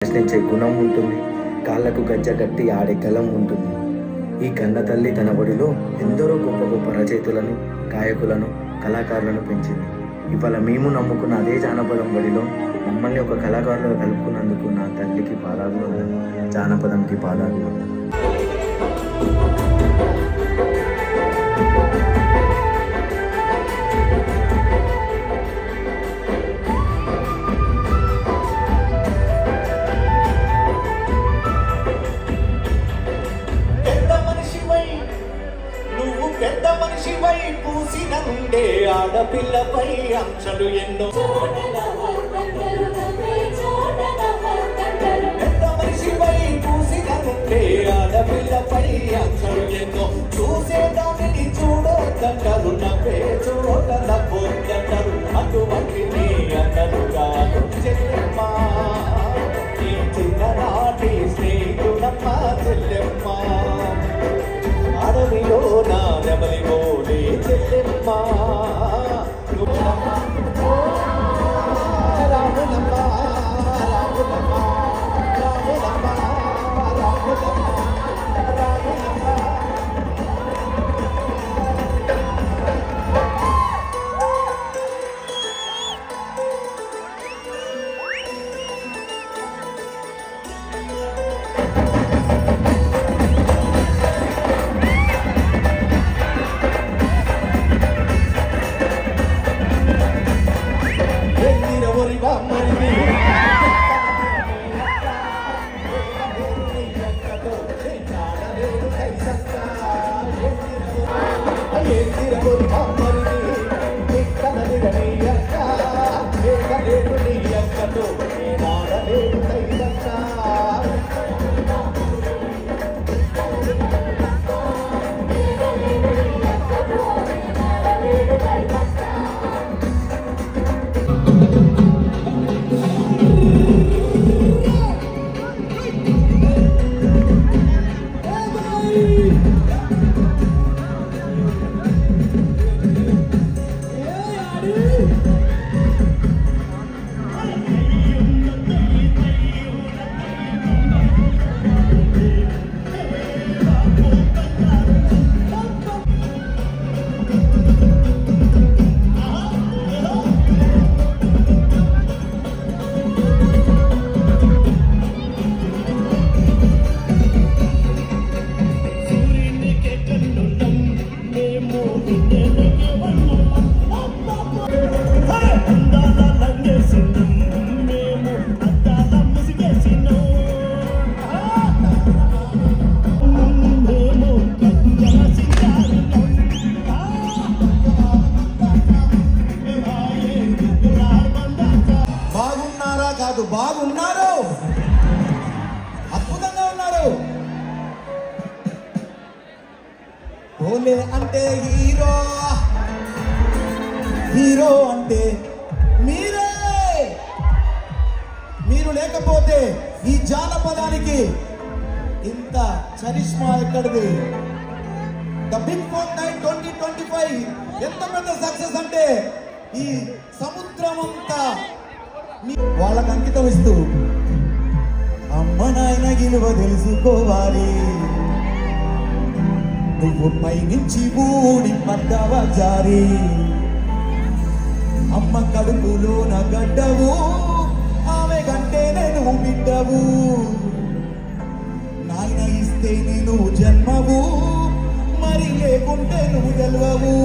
ప్రశ్నించే గుణం ఉంటుంది. కాళ్లకు గజ్జ కట్టి ఆడే గలం ఉంటుంది. ఈ కన్న తల్లి తన ఒడిలో ఎందరో గొప్ప గొప్ప రచయితలను, గాయకులను, కళాకారులను పెంచింది. ఇవాళ మేము నమ్ముకున్న అదే జానపదం బడిలో మమ్మల్ని ఒక కళాకారులుగా కలుపుకున్నందుకు నా తల్లికి పాదాభివందనం, జానపదంకి పాదాభివందనం. పెద్ద మనిషిపై పూసిన నుండే ఆడపిల్లపై అంశాలు ఎన్నో. పెద్ద మనిషిపై పూసిన నుండే ఆడపిల్లపై అంశాలు ఎన్నో. చూసేదాన్ని చూడొద్దంటారు, నవ్వే చోట నవ్వొద్దంటారు. అటువంటి అందరు కాదు చెల్లెమ్మ, నీ చిన్ననాటి స్నేహితుడమ్మ చెల్లెమ్మ. అడవిలో నా నెమలిలో నీ చెల్లెమ్మ, రాములమ్మ రాములమ్మ రాములమ్మ రాములమ్మ రాములమ్మ. బాగున్నారు, అద్భుతంగా ఉన్నారు. ఓలే అంటే హీరో, హీరో అంటే మీరే. మీరు లేకపోతే ఈ జానపదానికి ఇంత చరిష్మా ఎక్కడిది? ద బిగ్ ఫోర్ నైట్ 2025 ఎంత పెద్ద సక్సెస్ అంటే ఈ సముద్రం అంతా వాళ్ళకు అంకితం ఇస్తూ అమ్మ నాయన విలువ తెలుసుకోవాలి. నువ్వు పైనుంచి ఊడి పడ్డావా జారి, అమ్మ కడుపులోన గడ్డవు, ఆమె కంటే నేను బిడ్డవు. నాయన ఇస్తే నేను జన్మవు, మరి లేకుంటే నువ్వు తెలవవు.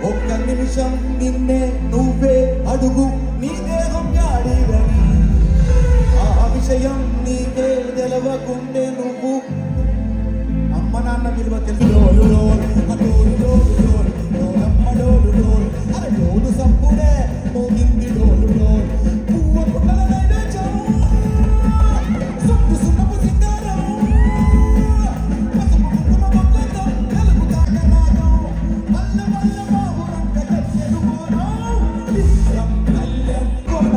ఒక్క నిమిషం నిన్నే నువ్వే అడుగు, నీ దేహం యాడిదని. ఆ విషయం నీకే తెలవకుంటే నువ్వు అమ్మ నాన్న విలువ తెలుసు. అరే డోలు సప్పుడే మోగింది డోలు డోలు, పువ్వ పుట్టల నైవేద్యం, సుట్టు సున్నపు సింగారం, పసుపు కుంకుమ మొక్కతో తెలుగు తాగరాగం, వల్ల వల్ల బాబురంక గచ్చెలు గోరం, విశ్రం కళ్యం కోర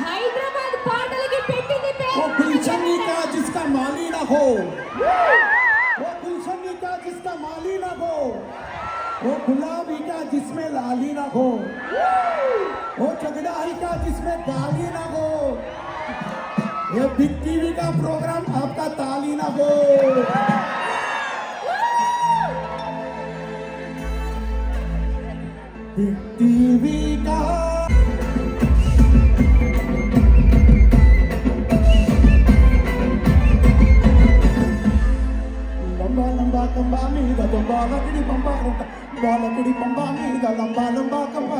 హైదరాబాద్ పాటలకి పెట్టింది वो गुलशनी का जिसका माली ना हो, वो गुलशनी का जिसका माली ना हो, वो गुलाबी का जिसमें लाली ना हो, वो चगड़ाई का जिसमें गाली ना हो, ये बिग टीवी का प्रोग्राम आपका ताली ना हो। बिग टीवी का lamba kamba mida lamba lakdi bamba lakdi bamba mida lamba lamba kamba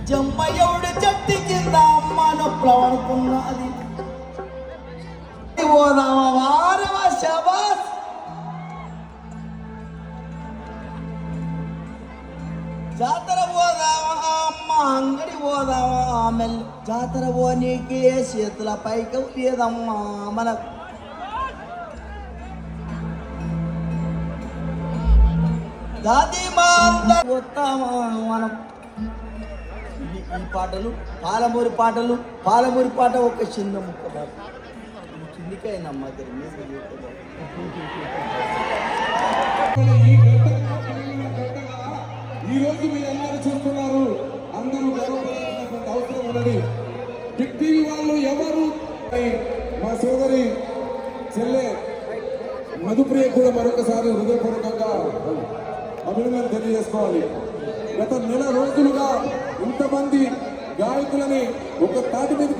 జమ్మ ఎవడు చెట్టు కింద అమ్మను ప్రవడుకున్నది పోదామా వారవ శబాస్ జాతర పోదామా అమ్మ అంగడి పోదామా ఆమె జాతర పోనీకి చేతుల పైకి లేదమ్మా మన దాది మా అందరూ వస్తామా మనం ఈ పాటలు పాలమూరి పాట ఒక చిన్న ముక్క పాట చిన్నికైనమ్మా ఈ రోజు మీరందరూ చూస్తున్నారు, అందరూ గర్వపడాల్సినటువంటి అవసరం ఉన్నది. బిగ్ టీవీ వాళ్ళు ఎవరు మా సోదరి చెల్లె మధుప్రియ కూడా మరొకసారి హృదయపూర్వకంగా అభినందనలు తెలియజేసుకోవాలి. గత నెల రోజులుగా ఇంతమంది గాయకులని ఒక తాటి మీద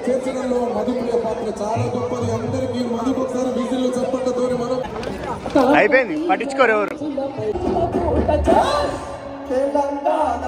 చేర్చడంలో మధుప్రియ పాత్ర చాలా గొప్పది. అందరికీ మధుకు ఒకసారి విజిల్లు చెప్పడంతో మనం అయిపోయింది, పట్టించుకోరు ఎవరు. తెలంగాణ